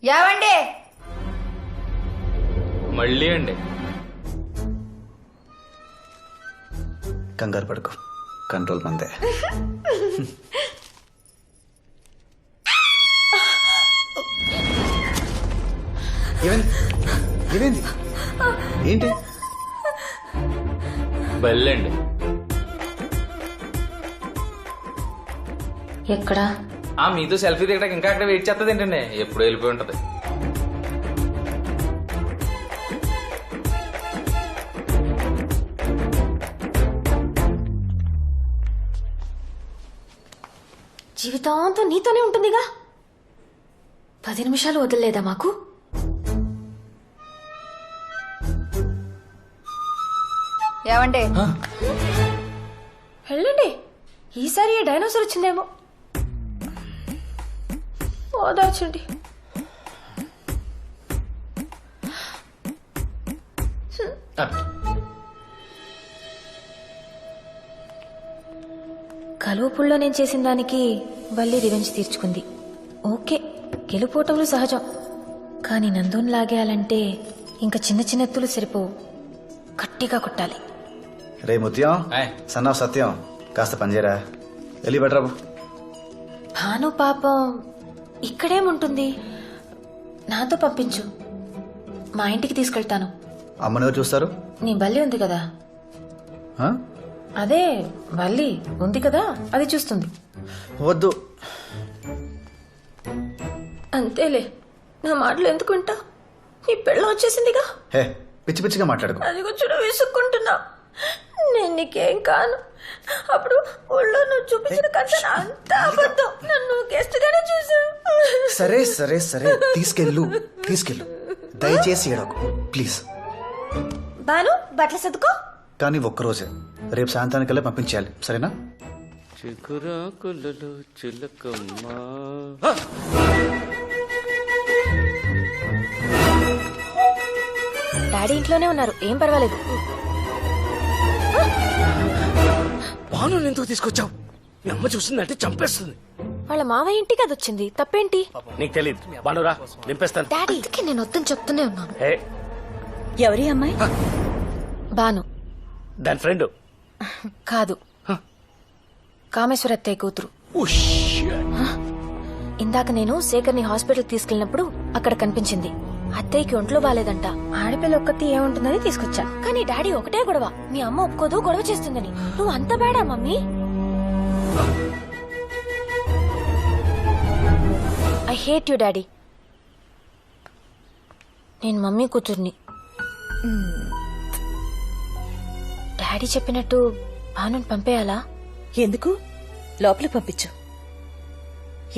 యావండి మళ్ళీ అండి. కంగారు పడుకో, కంట్రోల్ మందే. ఏమైంది? ఏంటి? బళ్ళండి. ఎక్కడా? మీతో సెల్ఫీ దిగడానికి ఇంకా అక్కడ వెయిట్ చేస్తుంది ఏంటండి, ఎప్పుడు వెళ్ళిపోయి ఉంటది. జీవితాంతం నీతోనే ఉంటుందిగా. 10 నిమిషాలు వదలలేదా మాకు? ఏవండి వెళ్ళండి, ఈసారి ఏ డైనోసార్ వచ్చిందేమో. ఓదార్చండి. కలుపుల్లో నేను చేసిన దానికి వల్లి రివెంజ్ తీర్చుకుంది. ఓకే, గెలుపోటములు సహజం. కానీ నందోని లాగేయాలంటే ఇంకా చిన్న చిన్న ఎత్తులు సరిపోవు, గట్టిగా కొట్టాలి. రే ముత్యం, ఆయ్. సన్నాఫ్ సత్యం, కాస్త పనిచేయరా. వెళ్ళి బెటరాబు. భాను పాపం ఇక్కడేముంటుంది, నాతో పంపించు, మా ఇంటికి తీసుకెళ్తాను. అమ్మని ఎవరు చూస్తారు? నీ బల్లి ఉంది కదా, ఆ? అదే వల్లి ఉంది కదా, అది చూస్తుంది. వద్దు. అంతేలే, నా మాటలు ఎందుకు వింటా? నీ పెళ్ళం వచ్చేసిందిగా. హే, పిచ్చి పిచ్చిగా మాట్లాడుకో. అది కూర్చొని విసుక్కుంటున్నా. నేను నీకేం కాను. అప్పుడు ఊళ్ళో నువ్వు చూపించిన కథ అంతా అబద్ధం. నన్ను గెస్ట్ గానే చూసావు. సరే సరే సరే, తీసుకెళ్ళు. దయచేసి ఏడకు ప్లీజ్. బాను, బట్టలు సర్దుకో. కానీ ఒక్కరోజే, రేపు సాయంత్రానికల్లా పంపించేయాలి, సరేనా? చిగురాకులలో చిలకమ్మా. డాడీ ఇంట్లోనే ఉన్నారు, ఏం పర్వాలేదు. బాను ఎందుకు తీసుకొచ్చావు? మీ అమ్మ చూసిందంటే చంపేస్తుంది. వాళ్ళ మావయ్య ఇంటికి అది వచ్చింది, తప్పేంటి? నీకు తెలియదు. బానురా, నింపేస్తాను. డాడీ, అందుకే నేను వద్దని చెప్తూనే ఉన్నాను. హే, ఎవరి అమ్మాయి? బాను దాని ఫ్రెండ్. కాదు, కామేశ్వర అత్తయ్య కూతురు. ఇందాక నేను శేఖర్ని హాస్పిటల్ తీసుకెళ్ళినప్పుడు అక్కడ కనిపించింది. అత్తయ్యకి ఒంట్లో బాలేదంట, ఆడపిల్ల ఒక్కతి ఏముంటుందని తీసుకొచ్చా. కానీ డాడీ ఒకటే గొడవ, మీ అమ్మ ఒప్పుకోదు, గొడవ చేస్తుందని. నువ్వు అంత బేడా mummy? I hate you daddy. నేను మమ్మీ కూతుర్ని. డాడీ చెప్పినట్టు భానుని పంపేయాలా? ఎందుకు? లోపలికి పంపించు.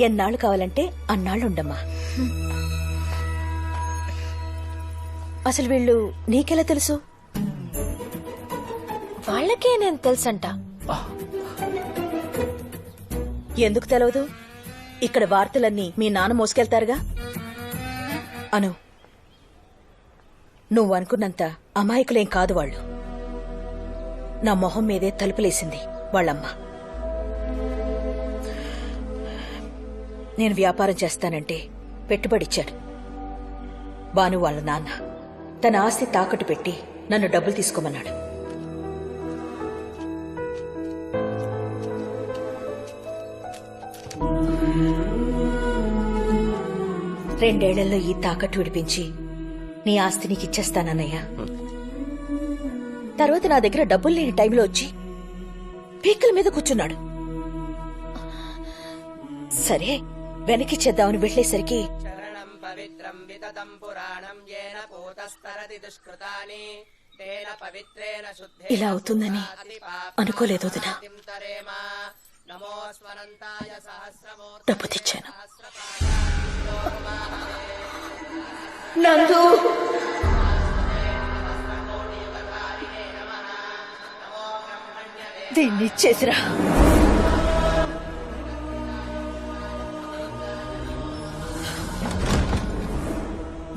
ఎన్నాళ్ళు కావాలంటే అన్నాళ్ళు ఉండమ్మా. అసలు వీళ్ళు నీకెలా తెలుసు? వాళ్ళకే నేను తెలుసంట. ఎందుకు తెలవదు? ఇక్కడ వార్తలన్నీ మీ నాన్న మోసుకెళ్తారుగా. అను, నువ్వు అనుకున్నంత అమాయకులేం కాదు వాళ్ళు. నా మొహం మీదే తలుపులేసింది వాళ్ళమ్మ. నేను వ్యాపారం చేస్తానంటే పెట్టుబడిచ్చాడు బాను వాళ్ళ నాన్న. తన ఆస్తి తాకట్టు పెట్టి నన్ను డబ్బులు తీసుకోమన్నాడు. రెండేళ్లలో ఈ తాకట్టు విడిపించి నీ ఆస్తి నీకు ఇచ్చేస్తానన్నయ్యా. తర్వాత నా దగ్గర డబ్బులు లేని టైంలో వచ్చి పీకల మీద కూర్చున్నాడు. సరే వెనకిచ్చేద్దామని వెళ్లేసరికి ఇలా అవుతుందని అనుకోలేదు వదినా. డబ్బు తెచ్చాను. నందు, దీన్ని ఇచ్చేసిరా.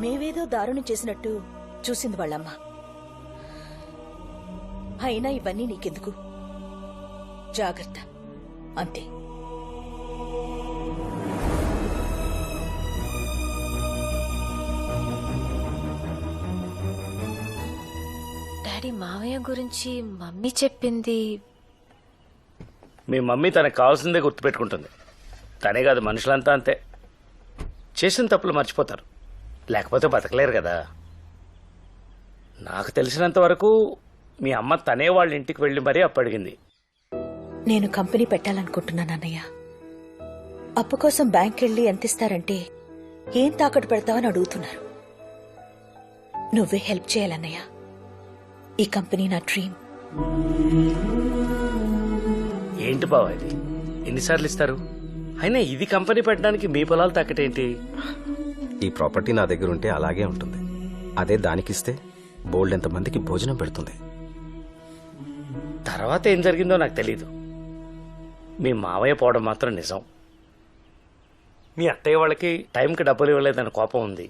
మేవేదో దారుణం చేసినట్టు చూసింది వాళ్ళమ్మ. అయినా ఇవన్నీ నీకెందుకు, జాగ్రత్త అంతే. డాడీ మావయ్య గురించి మమ్మీ చెప్పింది. మీ మమ్మీ తనకు కావాల్సిందే గుర్తుపెట్టుకుంటుంది. తనే కాదు, మనుషులంతా అంతే. చేసిన తప్పులు మర్చిపోతారు, లేకపోతే బతకలేరు కదా. నాకు తెలిసినంత వరకు మీ అమ్మ తనే వాళ్ళ ఇంటికి వెళ్ళి మరీ అప్పు అడిగింది. నేను కంపెనీ పెట్టాలనుకుంటున్నాను అన్నయ్య. అప్పు కోసం బ్యాంక్ వెళ్ళి ఎంత ఇస్తారంటే ఏం తాకట్టు పెడతావని అడుగుతున్నారు. నువ్వే హెల్ప్ చేయాలన్నయ్య. ఈ కంపెనీ నా డ్రీమ్. ఏంటి బావ ఇది? ఎన్నిసార్లు ఇస్తారు? అయినా ఇది కంపెనీ పెట్టడానికి మీ పొలాలు తాకటేంటి? ఈ ప్రాపర్టీ నా దగ్గర ఉంటే అలాగే ఉంటుంది. అదే దానికిస్తే బోల్డ్ ఎంతమందికి భోజనం పెడుతుంది. తర్వాత ఏం జరిగిందో నాకు తెలీదు. మీ మావయ్య పోవడం మాత్రం నిజం. మీ అత్తయ్య వాళ్ళకి టైంకి డబ్బులు ఇవ్వలేదని కోపం ఉంది.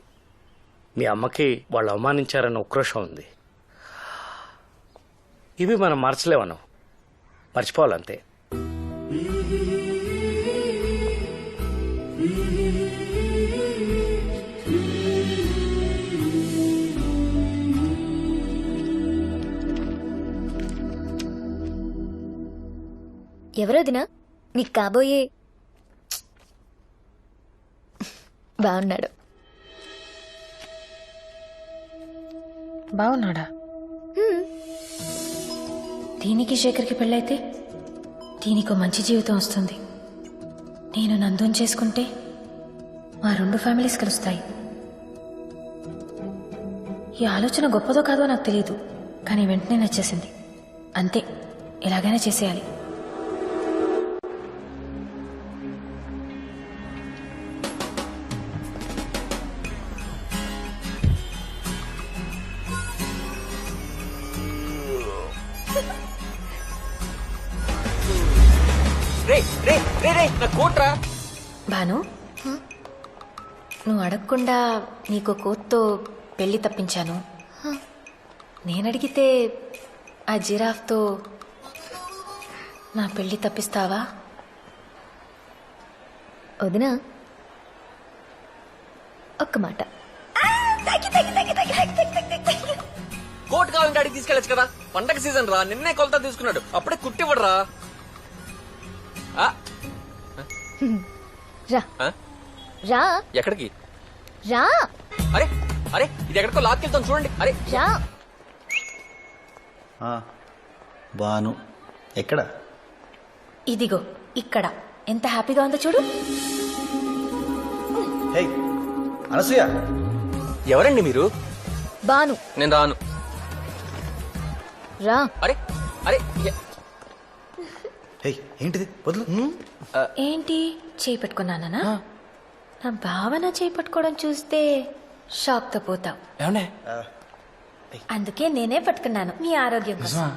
మీ అమ్మకి వాళ్ళు అవమానించారన్న ఉక్రోషం ఉంది. ఇవి మనం మార్చలేమన్నాం, మర్చిపోవాలంతే. ఎవరొదినా నీకు కాబోయే? బాగున్నాడు. బాగున్నాడా? దీనికి శేఖర్కి పెళ్ళైతే దీనికో మంచి జీవితం వస్తుంది. నేను నందోని చేసుకుంటే మా 2 ఫ్యామిలీస్ కలుస్తాయి. ఈ ఆలోచన గొప్పదో కాదో నాకు తెలియదు, కానీ వెంటనే నచ్చేసింది. అంతే, ఎలాగైనా చేసేయాలి. భాను, నువ్వు అడగకుండా నీకు కోత్తో పెళ్లి తప్పించాను. నేనడిగితే ఆ జిరాఫ్తో నా పెళ్లి తప్పిస్తావా? వదినా ఒక్క మాట. కోట్ కావాలంటే అడిగి తీసుకెళ్ళచ్చు కదా. పండగ సీజన్ రా, నిన్నే కొలత తీసుకున్నాడు, అప్పుడే కుట్టివ్వడు రా. రా రా ఎక్కడికి రా అరే అరే ఇది ఎక్కడికో లాక్కెళ్తాను చూడండి. అరే రా. బాను ఎక్కడ? ఇదిగో ఇక్కడ. ఎంత హ్యాపీగా ఉందో చూడు. హే అనసూయ, ఎవరండి మీరు? బాను నేను రాను. రా. అరే అరే హే ఏంటిది? వదులు. ఏంటి చేయి పట్టుకున్నానా? నా భావన చేయి పట్టుకోవడం చూస్తే షాక్ తో పోతావు. ఏమండే? అందుకే నేనే పట్టుకున్నాను, మీ ఆరోగ్యం కోసం.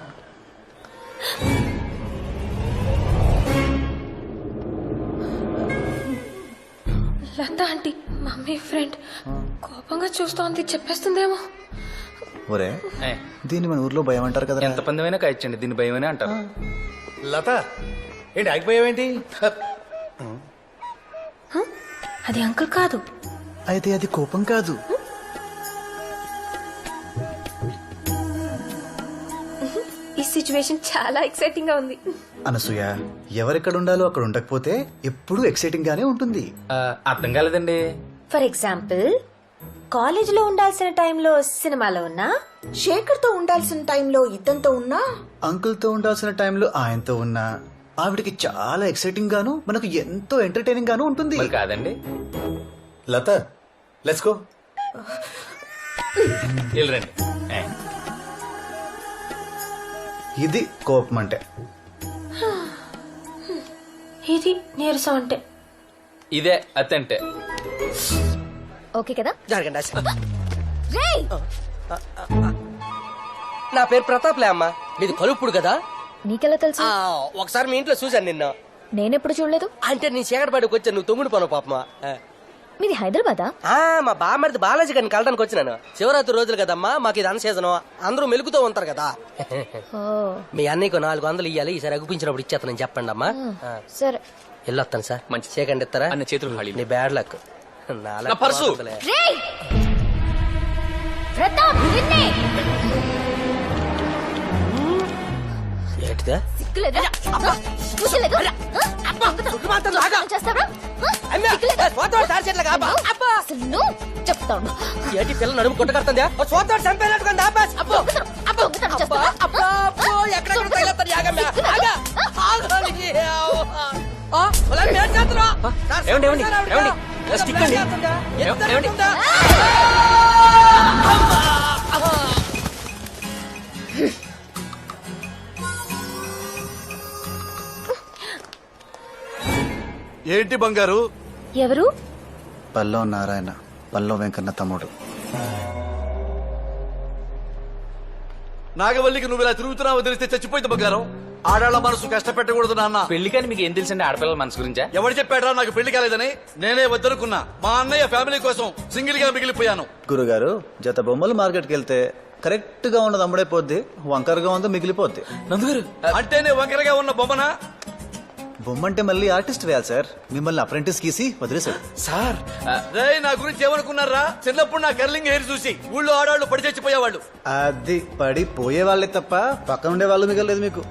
లత ఆంటీ, మమ్మీ ఫ్రెండ్, కోపంగా చూస్తోంది. చెప్పేస్తుందేమో. ఒరే, దీన్ని మన ఊర్లో భయం అంటారు కదా. ఎంత పందమైనా కాయచ్చండి, దీన్ని భయమనే అంటారు. లత ఏంటి ఆగిపోయావేంటి? అది అంకుల్ కాదు. అయితే అది కోపం కాదు. ఈ సిచ్యువేషన్ చాలా ఎక్సైటింగ్ గా ఉంది. అనసూయ, ఎవరెక్కడ ఉండాలో అక్కడ ఉండకపోతే ఎప్పుడూ ఎక్సైటింగ్ గానే ఉంటుంది. అర్థం కాలేదండి. ఫర్ ఎగ్జాంపుల్, కాలేజ్ లో ఉండాల్సిన టైంలో సినిమాలో ఉన్నా, శేఖర్ తో ఉండాల్సిన టైంలో ఇతనితో ఉన్నా, అంకుల్ తో ఉండాల్సిన టైంలో ఆయనతో ఉన్నా ఆవిడకి చాలా ఎక్సైటింగ్ గాను మనకు ఎంతో ఎంటర్టైనింగ్ గాను ఉంటుంది. మరి కాదండి. లత, లెట్స్ గో. వెళ్ళరండి. ఇది కోపం అంటే. ఇది నీరసం అంటే. ఇదే అత్తంటే. ఓకే కదా? జరగండి. రేయ్, నా పేరు ప్రతాప్లే అమ్మా. మీది కలుపుడు కదా? నీకెలా తెలుసు? ఒకసారి మీ ఇంట్లో చూశాను నిన్న. నేనెప్పుడు చూడలేదు. అంటే నీ చీకటిపాటికి వచ్చాను, నువ్వు తొమ్మిడి పను పాపమా. మీది హైదరాబాదా? మా బామ్మడిది బాలాజీ గారిని కలడానికి వచ్చినాను. శివరాత్రి రోజులు కదమ్మా, మాకు ఇది అన్ సీజన్, అందరూ మెలుగుతూ ఉంటారు కదా. ఓ మీ అన్నయ్యకు 400 ఇయ్యాలి, ఈసారి అగుపించినప్పుడు ఇచ్చేస్తానని చెప్పండి అమ్మా. సరే. వెళ్ళొస్తాను సార్. మంచి. చీకండి ఇస్తారా? అన్న చేతులు ఖాళీ. నీ బ్యాడ్ లక్. నా పర్సు. రేయ్, ప్రతాప్ నిన్నే. ఏంటిదా సిగ్గులేదా? చూసలేదు? దొంగతనం చేస్తావా? సిగ్గులేదా? అసలు నువ్వు చెప్తాను. ఏంటి పిల్ల నడుము కొట్టగడుతుందా సోతాడు చంపేనట్టుకుంది ఆపాస్ అబ్బో దొంగతనం చేస్తావా? ఎక్కడెక్కడ తగిలేస్తాడు యాగమ్మ ఆగా ఆగని వాళ్ళని ఏం చేస్తున్నా ఏమండి ఏమండి ఏమండి స్టిక్ అండి ఏమండి ఏంటి బంగారు? ఎవరు? పల్లవ నారాయణ, పల్లవ వెంకన్న తమ్ముడు. నాగవల్లికి నువ్వు ఇలా తిరుగుతున్నావు తెలిస్తే చచ్చిపోయింది బంగారం. ఆడాళ్ళ మనసు కష్టపెట్టకూడదు నాన్న. పెళ్లికని మీకు ఏం తెలుసండి ఆడపిల్లల మనసు గురించా? ఎవరు చెప్పాడా నాకు పెళ్లి కాలేదని? నేనే వద్దనుకున్నా. మా అన్నయ్య ఫ్యామిలీ కోసం సింగిల్ గా మిగిలిపోయాను. గురుగారు, జత బొమ్మలు మార్కెట్కి వెళ్తే కరెక్ట్ గా ఉన్నది అమ్ముడైపోద్ది, వంకరగా ఉందో మిగిలిపోద్ది. నందుగారు అంటేనే వంకరగా ఉన్న బొమ్మనా? బొమ్మ అంటే మళ్ళీ ఆర్టిస్ట్ వేయాలి సార్. మిమ్మల్ని అప్రెంటిస్ గీసి వదిలేశాడు సార్. రేయ్, నా గురించి ఏమనుకున్నారా? చిన్నప్పుడు నా కర్లింగ్ హెయిర్ చూసి ఊళ్ళో ఆడాళ్ళు పడి చచ్చిపోయేవాళ్ళు. అది పడి పోయే వాళ్ళే తప్ప పక్కన ఉండే వాళ్ళు మిగలేదు మీకు.